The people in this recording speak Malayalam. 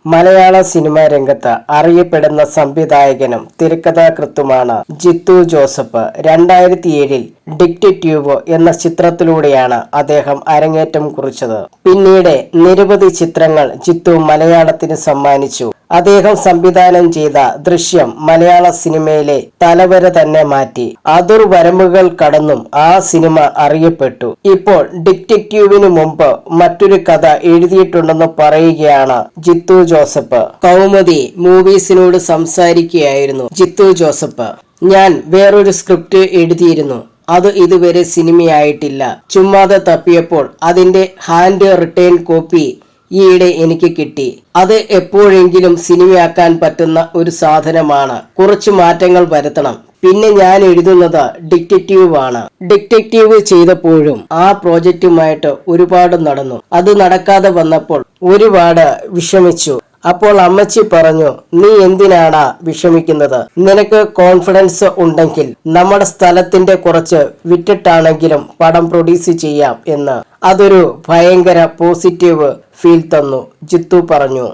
മലയാള സിനിമാ രംഗത്ത് അറിയപ്പെടുന്ന സംവിധായകനും തിരക്കഥാകൃത്തുമാണ് ജിത്തു ജോസഫ്. 2007 ഡിക്റ്റേറ്റീവ് എന്ന ചിത്രത്തിലൂടെയാണ് അദ്ദേഹം അരങ്ങേറ്റം കുറിച്ചത്. പിന്നീട് നിരവധി ചിത്രങ്ങൾ ജിത്തു മലയാളത്തിന് സമ്മാനിച്ചു. അദ്ദേഹം സംവിധാനം ചെയ്ത ദൃശ്യം മലയാള സിനിമയിലെ തലവര തന്നെ മാറ്റി. അതിർവരമ്പുകൾ കടന്നും ആ സിനിമ അറിയപ്പെട്ടു. ഇപ്പോൾ ഡിക്റ്റേറ്റീവിനു മുമ്പ് മറ്റൊരു കഥ എഴുതിയിട്ടുണ്ടെന്ന് പറയുകയാണ് ജിത്തു ജോസഫ്. കൗമുദി മൂവീസിനോട് സംസാരിക്കുകയായിരുന്നു ജിത്തു ജോസഫ്. ഞാൻ വേറൊരു സ്ക്രിപ്റ്റ് എഴുതിയിരുന്നു. അത് ഇതുവരെ സിനിമയായിട്ടില്ല. ചുമ്മാതെ തപ്പിയപ്പോൾ അതിന്റെ ഹാൻഡ് റിട്ടേൺ കോപ്പി ഈയിടെ എനിക്ക് കിട്ടി. അത് എപ്പോഴെങ്കിലും സിനിമയാക്കാൻ പറ്റുന്ന ഒരു സാധനമാണ്. കുറച്ച് മാറ്റങ്ങൾ വരുത്തണം. പിന്നെ ഞാൻ എഴുതുന്നത് ഡിറ്റക്റ്റീവ് ആണ്. ഡിറ്റക്റ്റീവ് ചെയ്തപ്പോഴും ആ പ്രോജക്റ്റുമായിട്ട് ഒരുപാട് നടന്നു. അത് നടക്കാതെ വന്നപ്പോൾ ഒരുപാട് വിഷമിച്ചു. അപ്പോൾ അമ്മച്ചി പറഞ്ഞു, നീ എന്തിനാടാ വിഷമിക്കുന്നത്? നിനക്ക് കോൺഫിഡൻസ് ഉണ്ടെങ്കിൽ നമ്മുടെ സ്ഥലത്തിന്റെ കുറച്ച് വിറ്റിട്ടാണെങ്കിലും പടം പ്രൊഡ്യൂസ് ചെയ്യാം എന്ന്. അതൊരു ഭയങ്കര പോസിറ്റീവ് ഫീൽ തന്നു, ജിത്തു പറഞ്ഞു.